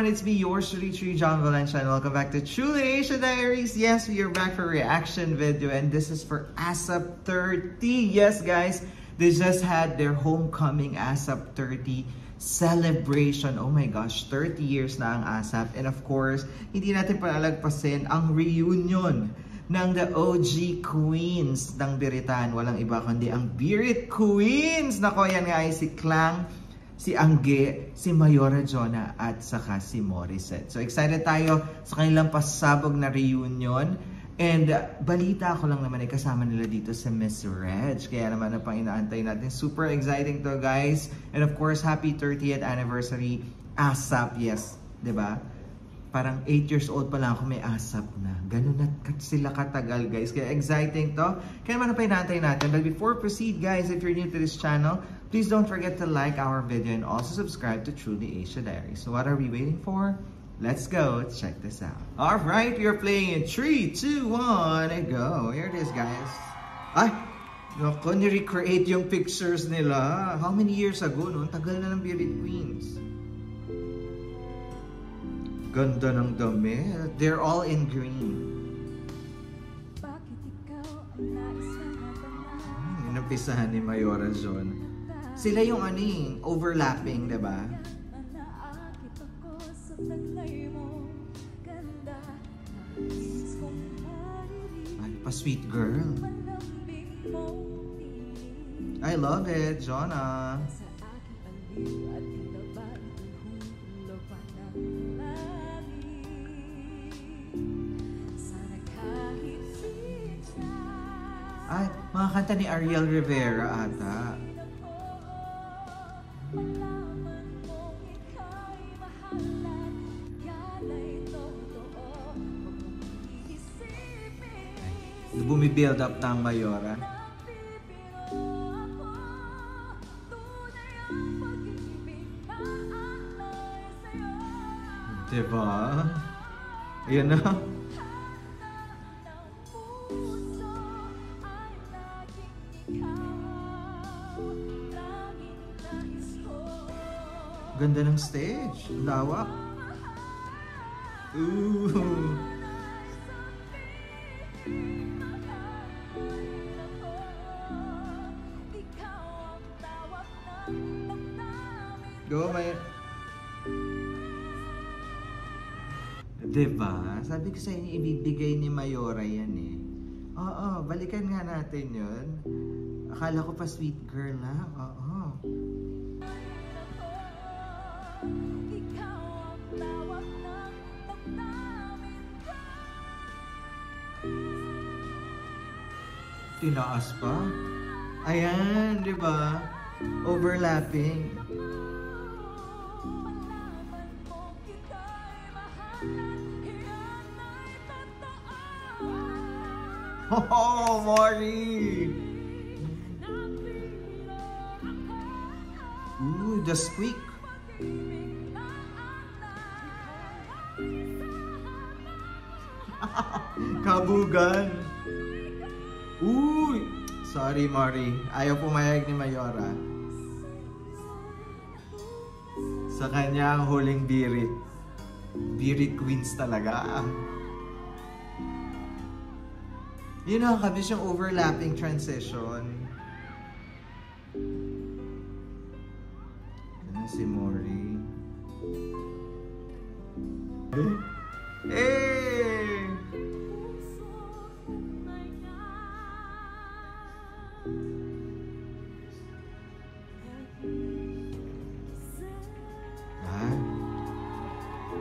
everyone, it's me, yours truly, John Valencia, and welcome back to Truly Asia Diaries. Yes, we are back for a reaction video, and this is for ASAP 30. Yes, guys, they just had their homecoming ASAP 30 celebration. Oh my gosh, 30 years na ang ASAP. And of course, hindi natin palalagpasin ang reunion ng the OG Queens ng Biritan. Walang iba kundi ang Birit Queens. Nako, yan nga ay si Klang, si Angge, si Mayora Jonah, at saka si Morissette. So excited tayo sa kanilang pasabog na reunion. And balita ko lang naman ay kasama nila dito sa Miss Reg. Kaya naman ang pang inaantay natin. Super exciting to, guys. And of course, happy 30th anniversary ASAP. Yes, diba? Parang 8 years old pa lang ako may ASAP na. Ganun na sila katagal, guys. Kaya exciting to. Kaya naman ang pang inaantay natin. But before proceed, guys, if you're new to this channel, please don't forget to like our video and also subscribe to Truly Asia Diaries. So what are we waiting for? Let's go check this out. Alright, we are playing in 3, 2, 1, and go. Here it is, guys. Ay! Naku, ni-recreate yung pictures nila. How many years ago, no? Tagal na ng Birit Queens. Ganda ng damit. They're all in green. Inumpisahan ni Mayora Jonah. Sila yung overlapping, diba? Ay, pa-sweet girl. I love it, Jonah. Ay, mga kanta ni Ariel Rivera ata. Bumi-build up na ang Mayora. Diba? Ayan na. Ganda ng stage. Lawak. Ooh. Go, May. Diba? Sabi ko sa inyo, ibibigay ni Mayora yan eh. Oo, balikan nga natin yun. Akala ko pa sweet girl lang. Oo. Tinaas pa? Ayan, diba? Overlapping. Oh, Mori! Ooh, the squeak. Kabugan. Uy! Sorry, Mori. Ayaw pumayag ni Mayora. Sa kanya ang huling birit. Birit Queens talaga. Yun ang kabis yung overlapping transition. Ano si Mori? Hey!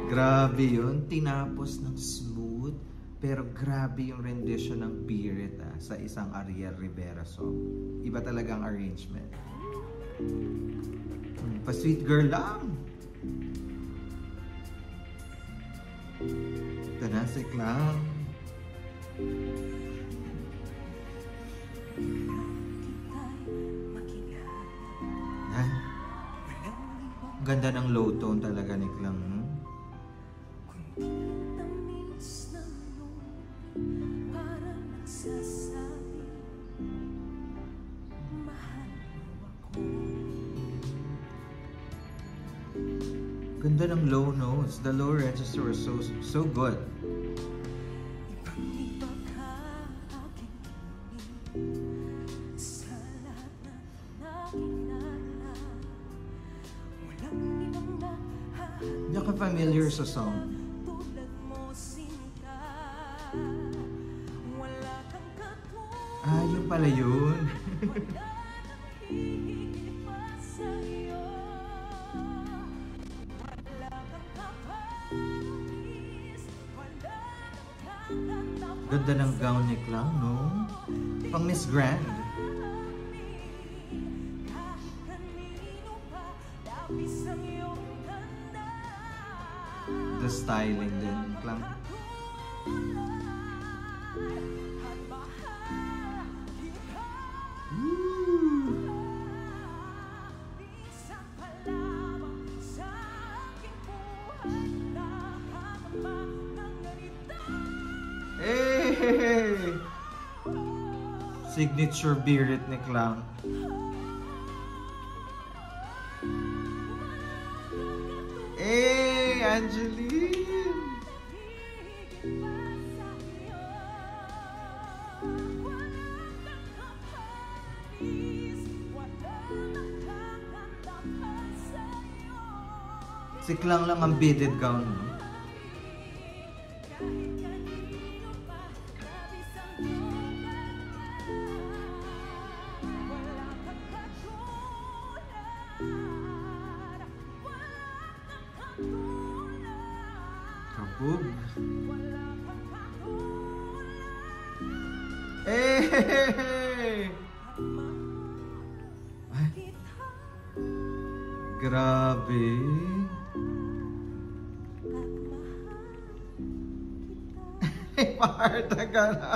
Grabe yun. Tinapos ng smooth. Pero grabe yung rendition ng Birit sa isang Ariel Rivera song. Iba talagang arrangement. Pa-sweet girl lang. Tanasik lang. Ganda ng low tone talaga ni Klang. Ganda ng low notes. The low register was so good. Hindi ako familiar sa song. Ah, yung pala yun. Ganda ng gown ni Clang, no? Pang Miss Grand. The styling din, Clang. Hey! Signature birit ni Clang. Hey, Angeline! Si Clang lang ang beaded gown, no? Kabog. Hey! Ay. Grabe. Marta ka na.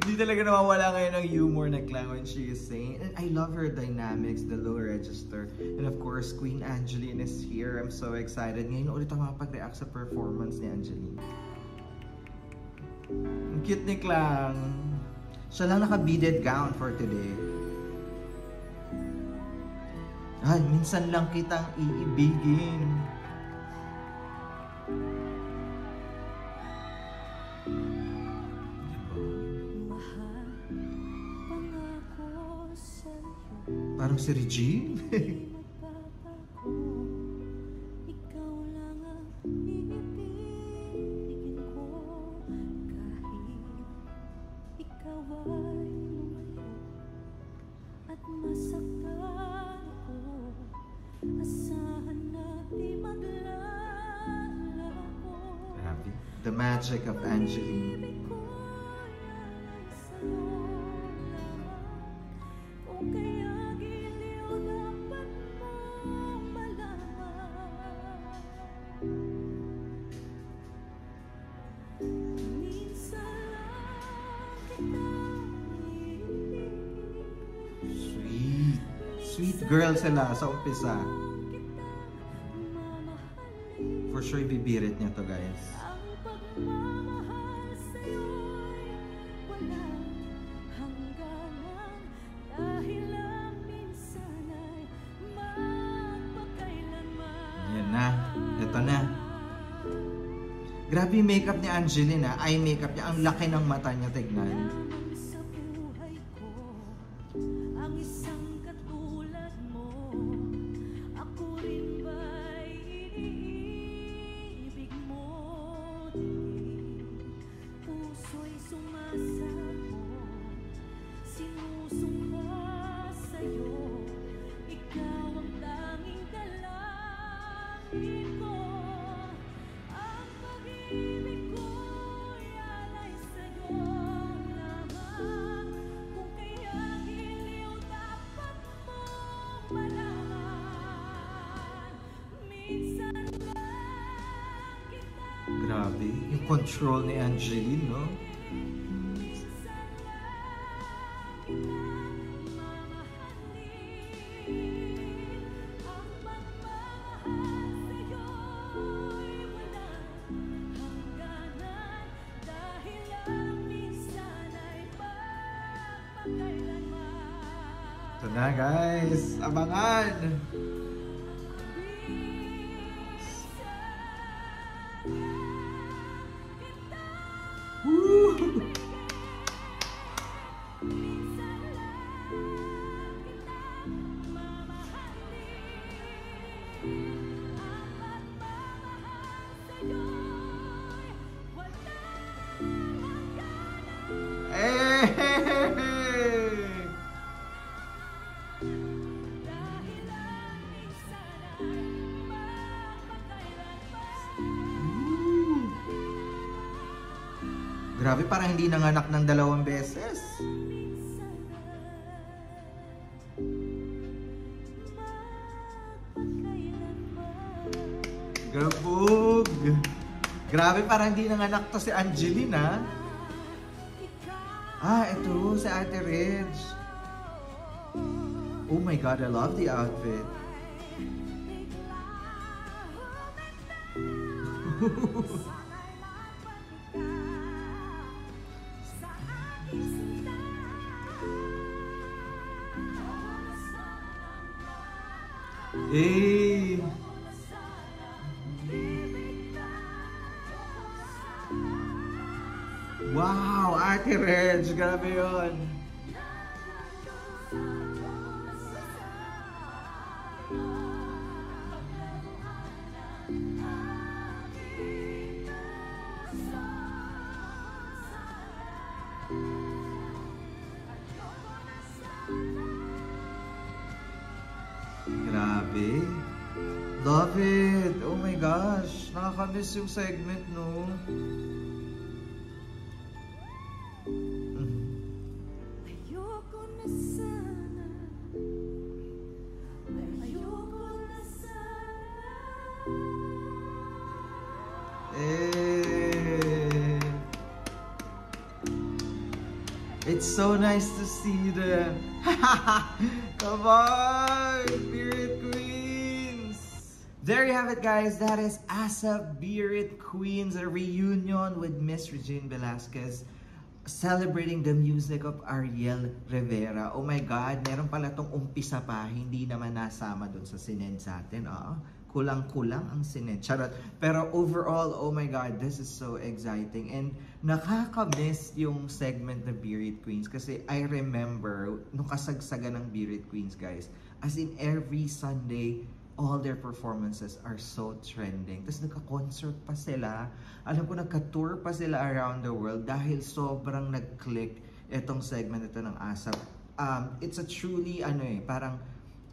Hindi talaga nawawala ngayon ang humor na Clang when she is singing. And I love her dynamics, the low register. And of course, Queen Angeline is here. I'm so excited. Ngayon ulit ako makapag-react sa performance ni Angeline. Ang cute ni Clang. Siya lang naka-beaded gown for today. Ay, minsan lang kitang iibigin. Parang si Regine. Ikaw lang ang ibibigin ko kahit ikaw ay lumayo at masaktan ko. Asahan na di maglalago. Grabe. The magic of Angeline. Sweet girl sila sa umpisa. For sure, ibibirit niya to, guys. Yan na. Ito na. Grabe yung makeup ni Angeline, ha? Eye makeup niya. Ang laki ng mata niya, tignan. Grabe, yung control ni Angeline, no? Ito na, guys, abangan! Grabe, parang hindi nanganak ng 2 beses. Gabog! Grabe, parang hindi nanganak to si Angelina. Ito, si Ate Reg. Oh my God, I love the outfit. Hey! Wow! Ate Reg! Grabe yun! Grabe. Love it. Oh my gosh. Nakakamiss yung segment, no? Ayoko na sana. Ayoko na sana. It's so nice to see them. Come on, Spirit Queens. There you have it, guys. That is ASAP Spirit Queens, a reunion with Miss Regine Velasquez, celebrating the music of Ariel Rivera. Oh my God, meron pala tong umpisa pa, hindi naman nasama dun sa sinend sa atin. Kulang-kulang ang sinend. Charot. Pero overall, oh my God, this is so exciting. And nakaka-miss yung segment na Spirit Queens kasi I remember nung kasagsagan ng Spirit Queens, guys. As in every Sunday, all their performances are so trending. Tapos nagka-concert pa sila. Alam ko, nagka-tour pa sila around the world dahil sobrang nag-click itong segment ito ng ASAP. It's a truly, parang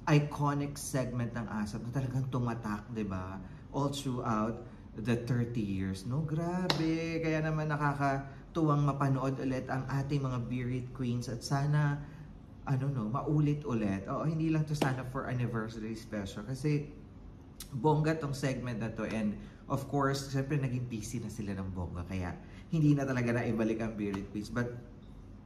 iconic segment ng ASAP na talagang tumatak, diba? All throughout the 30 years. No, grabe. Kaya naman nakakatuwang mapanood ulit ang ating mga Spirit Queens at sana maulit ulit. Hindi lang to sana for anniversary special kasi bongga tong segment na to, and of course, syempre naging busy na sila ng bongga kaya hindi na talaga na ibalik ang Spirit Queens. But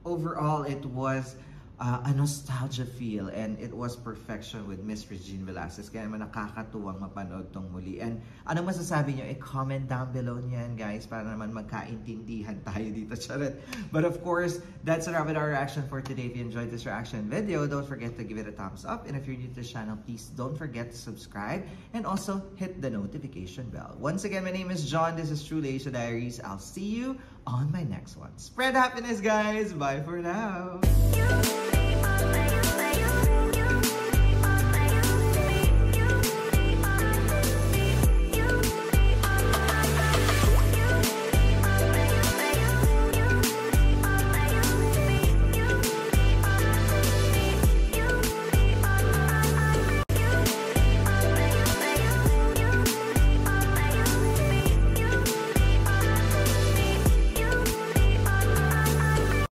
overall, it was a nostalgia feel and it was perfection with Miss Regine Velasquez. Kaya naman nakakatuwang mapanood tong muli. And ano masasabi nyo? I-comment down below niyan, guys, para naman magkaintindihan tayo dito. Charot. But of course, that's a wrap with our reaction for today. If you enjoyed this reaction video, don't forget to give it a thumbs up. And if you're new to the channel, please don't forget to subscribe and also hit the notification bell. Once again, my name is John. This is Truly Asia Diaries. I'll see you on my next one. Spread happiness, guys. Bye for now.